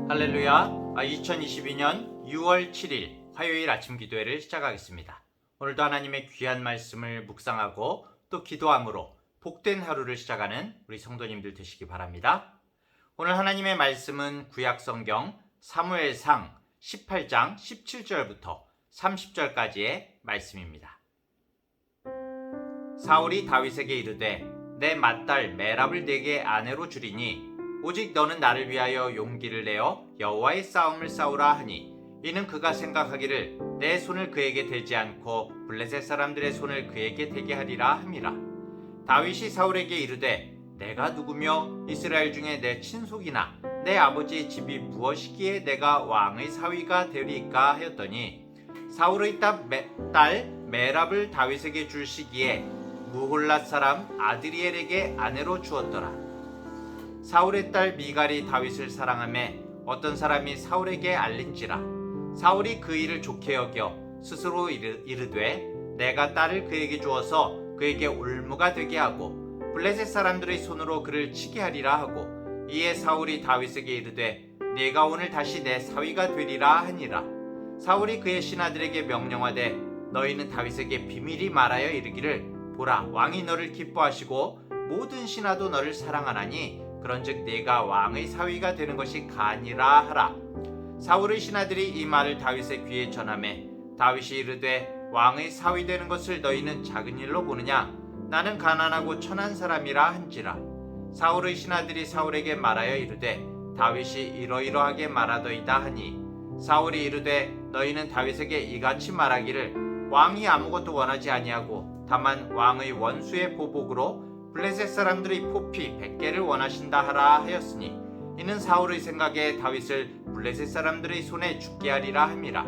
할렐루야. 2022년 6월 7일 화요일 아침 기도회를 시작하겠습니다. 오늘도 하나님의 귀한 말씀을 묵상하고 또 기도함으로 복된 하루를 시작하는 우리 성도님들 되시기 바랍니다. 오늘 하나님의 말씀은 구약 성경 사무엘상 18장 17절부터 30절까지의 말씀입니다. 사울이 다윗에게 이르되 내 맏딸 메랍을 내게 아내로 주리니 오직 너는 나를 위하여 용기를 내어 여호와의 싸움을 싸우라 하니 이는 그가 생각하기를 내 손을 그에게 대지 않고 블레셋 사람들의 손을 그에게 대게 하리라 함이라. 다윗이 사울에게 이르되 내가 누구며 이스라엘 중에 내 친속이나 내 아버지의 집이 무엇이기에 내가 왕의 사위가 되리까 하였더니 사울의 딸 메랍을 다윗에게 줄 시기에 무홀랏 사람 아드리엘에게 아내로 주었더라. 사울의 딸 미갈이 다윗을 사랑하매 어떤 사람이 사울에게 알린지라. 사울이 그 일을 좋게 여겨 스스로 이르되 내가 딸을 그에게 주어서 그에게 올무가 되게 하고 블레셋 사람들의 손으로 그를 치게 하리라 하고 이에 사울이 다윗에게 이르되 네가 오늘 다시 내 사위가 되리라 하니라. 사울이 그의 신하들에게 명령하되 너희는 다윗에게 비밀히 말하여 이르기를 보라 왕이 너를 기뻐하시고 모든 신하도 너를 사랑하나니 그런즉 네가 왕의 사위가 되는 것이 가니라 하라. 사울의 신하들이 이 말을 다윗의 귀에 전하매 다윗이 이르되 왕의 사위 되는 것을 너희는 작은 일로 보느냐 나는 가난하고 천한 사람이라 한지라. 사울의 신하들이 사울에게 말하여 이르되 다윗이 이러이러하게 말하더이다 하니 사울이 이르되 너희는 다윗에게 이같이 말하기를 왕이 아무것도 원하지 아니하고 다만 왕의 원수의 보복으로 블레셋 사람들의 포피 100개를 원하신다 하라 하였으니 이는 사울의 생각에 다윗을 블레셋 사람들의 손에 죽게 하리라 함이라.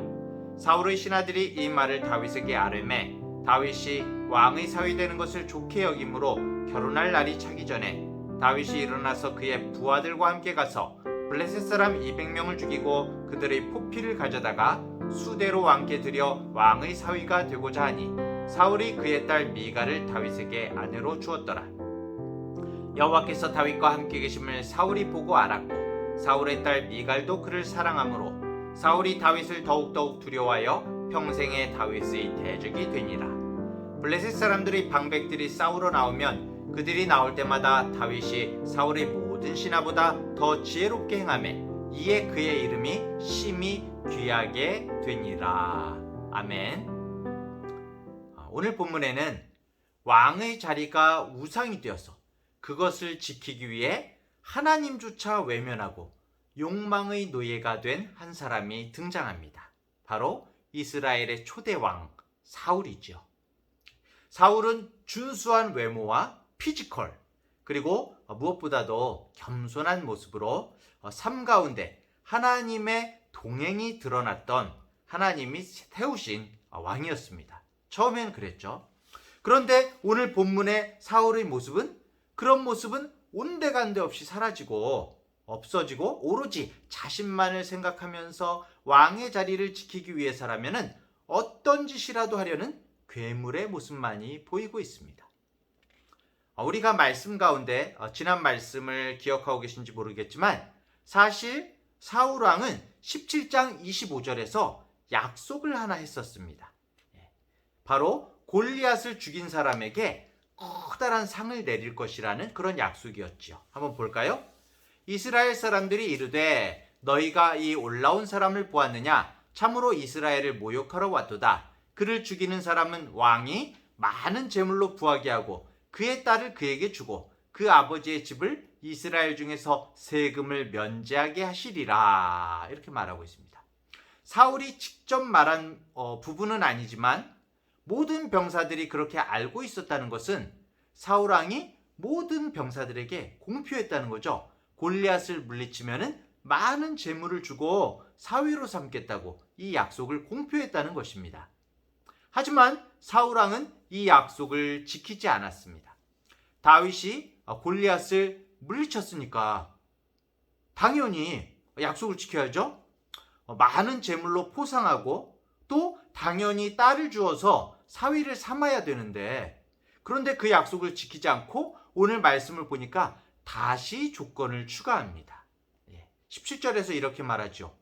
사울의 신하들이 이 말을 다윗에게 아뢰매 다윗이 왕의 사위 되는 것을 좋게 여김으로 결혼할 날이 차기 전에 다윗이 일어나서 그의 부하들과 함께 가서 블레셋 사람 200명을 죽이고 그들의 포피를 가져다가 수대로 왕께 드려 왕의 사위가 되고자 하니 사울이 그의 딸 미갈을 다윗에게 아내로 주었더라. 여호와께서 다윗과 함께 계심을 사울이 보고 알았고 사울의 딸 미갈도 그를 사랑하므로 사울이 다윗을 더욱더욱 두려워하여 평생에 다윗의 대적이 되니라. 블레셋 사람들의 방백들이 싸우러 나오면 그들이 나올 때마다 다윗이 사울의 모든 신하보다 더 지혜롭게 행하매 이에 그의 이름이 심히 귀하게 되니라. 아멘. 오늘 본문에는 왕의 자리가 우상이 되어서 그것을 지키기 위해 하나님조차 외면하고 욕망의 노예가 된 한 사람이 등장합니다. 바로 이스라엘의 초대 왕 사울이죠. 사울은 준수한 외모와 피지컬 그리고 무엇보다도 겸손한 모습으로 삶 가운데 하나님의 동행이 드러났던 하나님이 세우신 왕이었습니다. 처음엔 그랬죠. 그런데 오늘 본문의 사울의 모습은 그런 모습은 온데간데 없이 사라지고 없어지고 오로지 자신만을 생각하면서 왕의 자리를 지키기 위해서라면 어떤 짓이라도 하려는 괴물의 모습만이 보이고 있습니다. 우리가 말씀 가운데 지난 말씀을 기억하고 계신지 모르겠지만 사실 사울 왕은 17장 25절에서 약속을 하나 했었습니다. 바로 골리앗을 죽인 사람에게 커다란 상을 내릴 것이라는 그런 약속이었지요. 한번 볼까요? 이스라엘 사람들이 이르되 너희가 이 올라온 사람을 보았느냐? 참으로 이스라엘을 모욕하러 왔도다. 그를 죽이는 사람은 왕이 많은 재물로 부하게 하고 그의 딸을 그에게 주고 그 아버지의 집을 이스라엘 중에서 세금을 면제하게 하시리라. 이렇게 말하고 있습니다. 사울이 직접 말한 부분은 아니지만 모든 병사들이 그렇게 알고 있었다는 것은 사울 왕이 모든 병사들에게 공표했다는 거죠. 골리앗을 물리치면은 많은 재물을 주고 사위로 삼겠다고 이 약속을 공표했다는 것입니다. 하지만 사울 왕은 이 약속을 지키지 않았습니다. 다윗이 골리앗을 물리쳤으니까 당연히 약속을 지켜야죠. 많은 재물로 포상하고 또 당연히 딸을 주어서 사위를 삼아야 되는데 그런데 그 약속을 지키지 않고 오늘 말씀을 보니까 다시 조건을 추가합니다. 17절에서 이렇게 말하죠.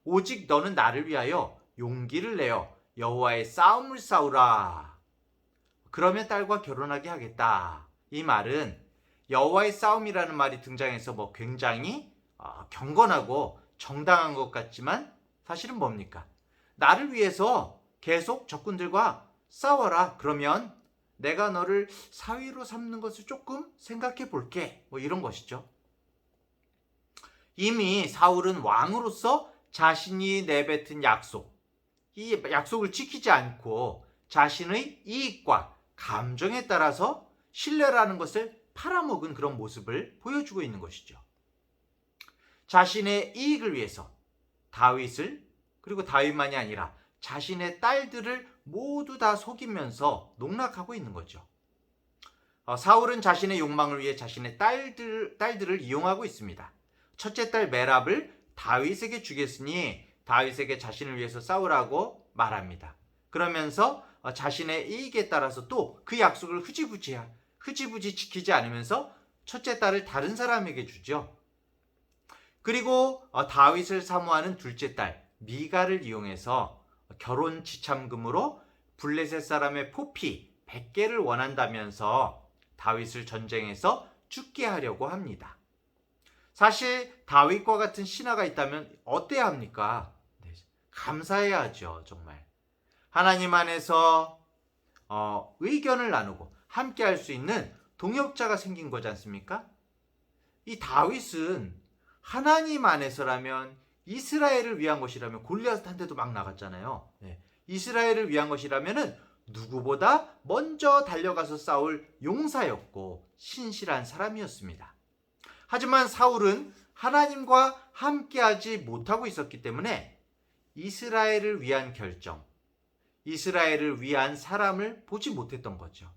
오직 너는 나를 위하여 용기를 내어 여호와의 싸움을 싸우라. 그러면 딸과 결혼하게 하겠다. 이 말은 여호와의 싸움이라는 말이 등장해서 굉장히 경건하고 정당한 것 같지만 사실은 뭡니까? 나를 위해서 계속 적군들과 싸워라. 그러면 내가 너를 사위로 삼는 것을 조금 생각해 볼게. 이런 것이죠. 이미 사울은 왕으로서 자신이 내뱉은 약속, 이 약속을 지키지 않고 자신의 이익과 감정에 따라서 신뢰라는 것을 팔아먹은 그런 모습을 보여주고 있는 것이죠. 자신의 이익을 위해서 다윗을, 그리고 다윗만이 아니라 자신의 딸들을 모두 다 속이면서 농락하고 있는 거죠. 사울은 자신의 욕망을 위해 자신의 딸들을 이용하고 있습니다. 첫째 딸 메랍을 다윗에게 주겠으니 다윗에게 자신을 위해서 싸우라고 말합니다. 그러면서 자신의 이익에 따라서 또 그 약속을 흐지부지 지키지 않으면서 첫째 딸을 다른 사람에게 주죠. 그리고 다윗을 사모하는 둘째 딸 미갈을 이용해서 결혼 지참금으로 블레셋 사람의 포피 100개를 원한다면서 다윗을 전쟁에서 죽게 하려고 합니다. 사실 다윗과 같은 신하가 있다면 어때야 합니까? 감사해야 하죠. 정말 하나님 안에서 의견을 나누고 함께 할 수 있는 동역자가 생긴 거지 않습니까? 이 다윗은 하나님 안에서라면, 이스라엘을 위한 것이라면 골리앗한테도 막 나갔잖아요. 이스라엘을 위한 것이라면 누구보다 먼저 달려가서 싸울 용사였고 신실한 사람이었습니다. 하지만 사울은 하나님과 함께하지 못하고 있었기 때문에 이스라엘을 위한 결정, 이스라엘을 위한 사람을 보지 못했던 거죠.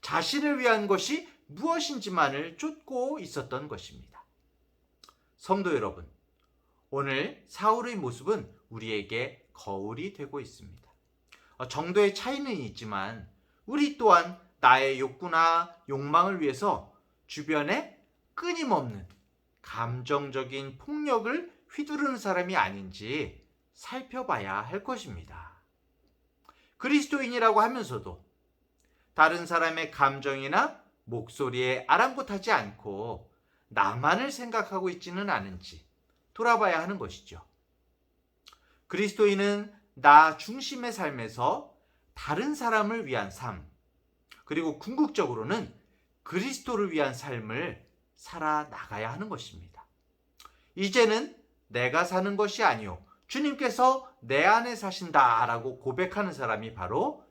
자신을 위한 것이 무엇인지만을 쫓고 있었던 것입니다. 성도 여러분, 오늘 사울의 모습은 우리에게 거울이 되고 있습니다. 정도의 차이는 있지만 우리 또한 나의 욕구나 욕망을 위해서 주변에 끊임없는 감정적인 폭력을 휘두르는 사람이 아닌지 살펴봐야 할 것입니다. 그리스도인이라고 하면서도 다른 사람의 감정이나 목소리에 아랑곳하지 않고 나만을 생각하고 있지는 않은지 돌아봐야 하는 것이죠. 그리스도인은 나 중심의 삶에서 다른 사람을 위한 삶, 그리고 궁극적으로는 그리스도를 위한 삶을 살아나가야 하는 것입니다. 이제는 내가 사는 것이 아니요 주님께서 내 안에 사신다라고 고백하는 사람이 바로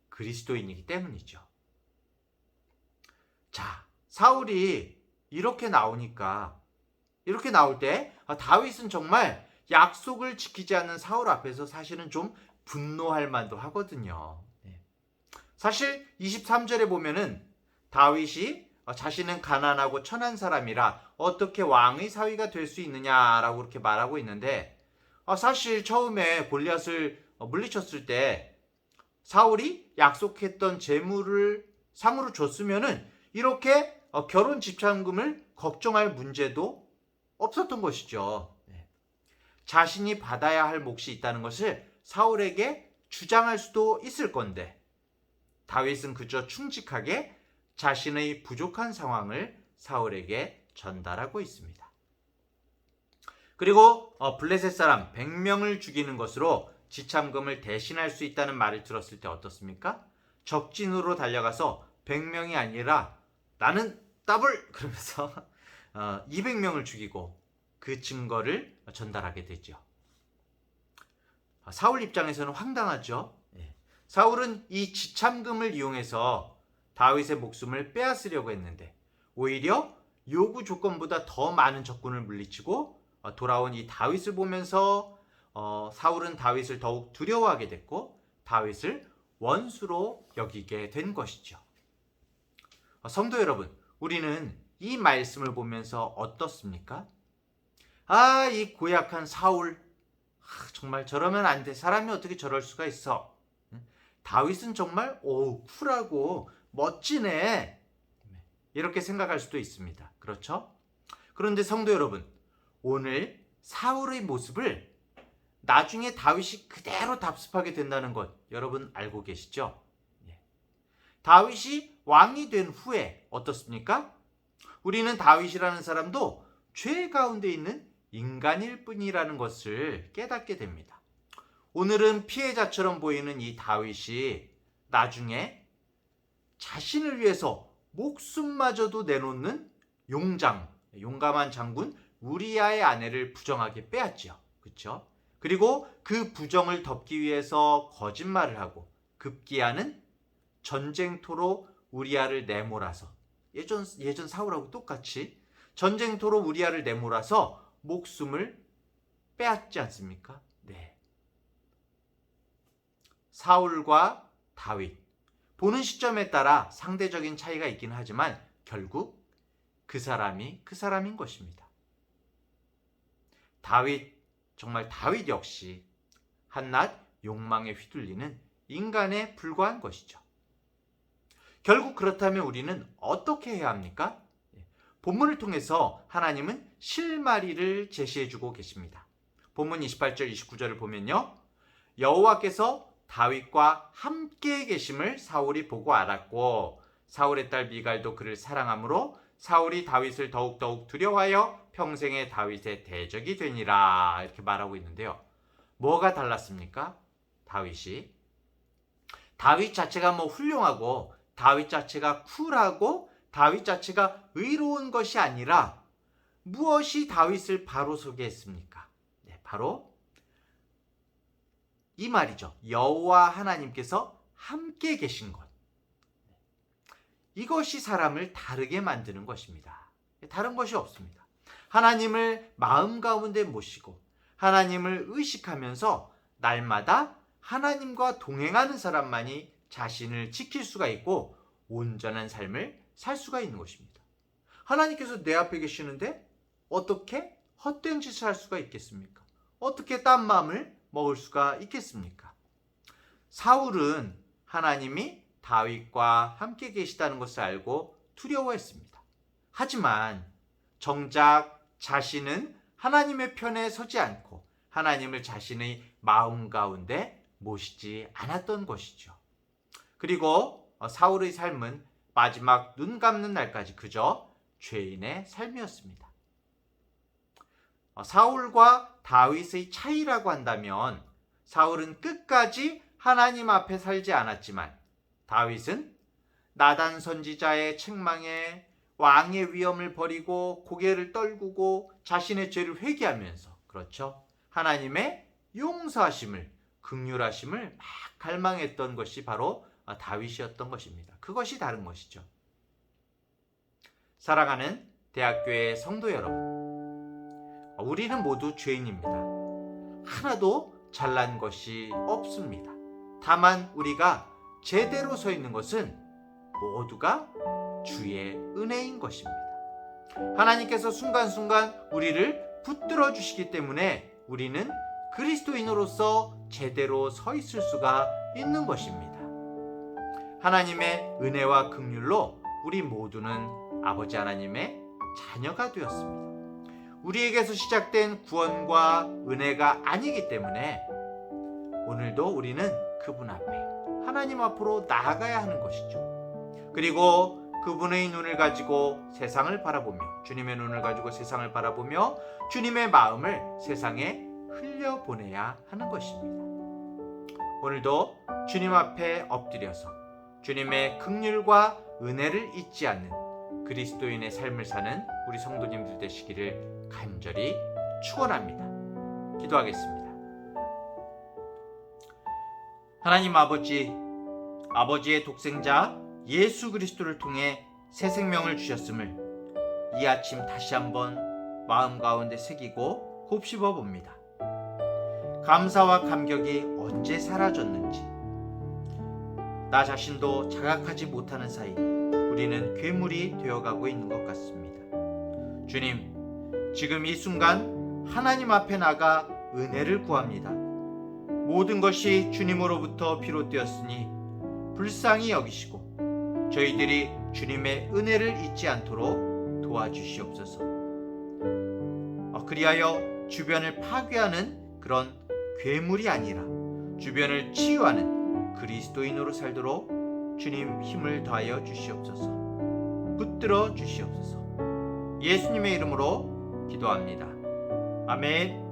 그리스도인이기 때문이죠. 자, 사울이 이렇게 나올 때 다윗은 정말 약속을 지키지 않는 사울 앞에서 사실은 좀 분노할 만도 하거든요. 사실 23절에 보면은 다윗이 자신은 가난하고 천한 사람이라 어떻게 왕의 사위가 될 수 있느냐라고 그렇게 말하고 있는데, 사실 처음에 골리앗을 물리쳤을 때 사울이 약속했던 재물을 상으로 줬으면은 이렇게 결혼 집착금을 걱정할 문제도 없었던 것이죠. 자신이 받아야 할 몫이 있다는 것을 사울에게 주장할 수도 있을 건데 다윗은 그저 충직하게 자신의 부족한 상황을 사울에게 전달하고 있습니다. 그리고 블레셋 사람 100명을 죽이는 것으로 지참금을 대신할 수 있다는 말을 들었을 때 어떻습니까? 적진으로 달려가서 100명이 아니라 나는 더블! 그러면서 200명을 죽이고 그 증거를 전달하게 되죠. 사울 입장에서는 황당하죠. 사울은 이 지참금을 이용해서 다윗의 목숨을 빼앗으려고 했는데 오히려 요구 조건보다 더 많은 적군을 물리치고 돌아온 이 다윗을 보면서 사울은 다윗을 더욱 두려워하게 됐고 다윗을 원수로 여기게 된 것이죠. 성도 여러분, 우리는 이 말씀을 보면서 어떻습니까? 이 고약한 사울, 정말 저러면 안 돼. 사람이 어떻게 저럴 수가 있어. 다윗은 정말 쿨하고 멋지네. 이렇게 생각할 수도 있습니다. 그렇죠? 그런데 성도 여러분, 오늘 사울의 모습을 나중에 다윗이 그대로 답습하게 된다는 것 여러분 알고 계시죠? 다윗이 왕이 된 후에 어떻습니까? 우리는 다윗이라는 사람도 죄 가운데 있는 인간일 뿐이라는 것을 깨닫게 됩니다. 오늘은 피해자처럼 보이는 이 다윗이 나중에 자신을 위해서 목숨마저도 내놓는 용감한 장군 우리아의 아내를 부정하게 빼앗지요. 그렇죠? 그리고 그 부정을 덮기 위해서 거짓말을 하고 급기야는 전쟁터로 우리아를 내몰아서 예전 사울하고 똑같이 전쟁터로 우리아를 내몰아서 목숨을 빼앗지 않습니까? 네. 사울과 다윗 보는 시점에 따라 상대적인 차이가 있긴 하지만 결국 그 사람인 것입니다. 정말 다윗 역시 한낱 욕망에 휘둘리는 인간에 불과한 것이죠. 결국 그렇다면 우리는 어떻게 해야 합니까? 본문을 통해서 하나님은 실마리를 제시해주고 계십니다. 본문 28절 29절을 보면요. 여호와께서 다윗과 함께 계심을 사울이 보고 알았고 사울의 딸 미갈도 그를 사랑하므로 사울이 다윗을 더욱더욱 두려워하여 평생에 다윗의 대적이 되니라 이렇게 말하고 있는데요. 뭐가 달랐습니까? 다윗 자체가 훌륭하고 다윗 자체가 쿨하고 다윗 자체가 의로운 것이 아니라 무엇이 다윗을 바로 서게 했습니까? 네, 바로 이 말이죠. 여호와 하나님께서 함께 계신 것. 이것이 사람을 다르게 만드는 것입니다. 다른 것이 없습니다. 하나님을 마음 가운데 모시고 하나님을 의식하면서 날마다 하나님과 동행하는 사람만이 자신을 지킬 수가 있고 온전한 삶을 살 수가 있는 것입니다. 하나님께서 내 앞에 계시는데 어떻게 헛된 짓을 할 수가 있겠습니까? 어떻게 딴 마음을 먹을 수가 있겠습니까? 사울은 하나님이 다윗과 함께 계시다는 것을 알고 두려워했습니다. 하지만 정작 자신은 하나님의 편에 서지 않고 하나님을 자신의 마음 가운데 모시지 않았던 것이죠. 그리고 사울의 삶은 마지막 눈 감는 날까지 그저 죄인의 삶이었습니다. 사울과 다윗의 차이라고 한다면 사울은 끝까지 하나님 앞에 살지 않았지만 다윗은 나단 선지자의 책망에 왕의 위엄을 버리고 고개를 떨구고 자신의 죄를 회개하면서 그렇죠. 하나님의 용서하심을 긍휼하심을 막 갈망했던 것이 바로 다윗이었던 것입니다. 그것이 다른 것이죠. 사랑하는 대학교의 성도 여러분, 우리는 모두 죄인입니다. 하나도 잘난 것이 없습니다. 다만 우리가 제대로 서 있는 것은 모두가 주의 은혜인 것입니다. 하나님께서 순간순간 우리를 붙들어 주시기 때문에 우리는 그리스도인으로서 제대로 서 있을 수가 있는 것입니다. 하나님의 은혜와 긍휼로 우리 모두는 아버지 하나님의 자녀가 되었습니다. 우리에게서 시작된 구원과 은혜가 아니기 때문에 오늘도 우리는 그분 앞에 하나님 앞으로 나아가야 하는 것이죠. 그리고 그분의 눈을 가지고 세상을 바라보며 주님의 눈을 가지고 세상을 바라보며 주님의 마음을 세상에 흘려보내야 하는 것입니다. 오늘도 주님 앞에 엎드려서 주님의 긍휼과 은혜를 잊지 않는 그리스도인의 삶을 사는 우리 성도님들 되시기를 간절히 축원합니다. 기도하겠습니다. 하나님 아버지의 독생자 예수 그리스도를 통해 새 생명을 주셨음을 이 아침 다시 한번 마음 가운데 새기고 곱씹어 봅니다. 감사와 감격이 언제 사라졌는지 나 자신도 자각하지 못하는 사이 우리는 괴물이 되어가고 있는 것 같습니다. 주님, 지금 이 순간 하나님 앞에 나가 은혜를 구합니다. 모든 것이 주님으로부터 비롯되었으니 불쌍히 여기시고 저희들이 주님의 은혜를 잊지 않도록 도와주시옵소서. 그리하여 주변을 파괴하는 그런 괴물이 아니라 주변을 치유하는 그리스도인으로 살도록 주님 힘을 더하여 주시옵소서. 붙들어 주시옵소서. 예수님의 이름으로 기도합니다. 아멘.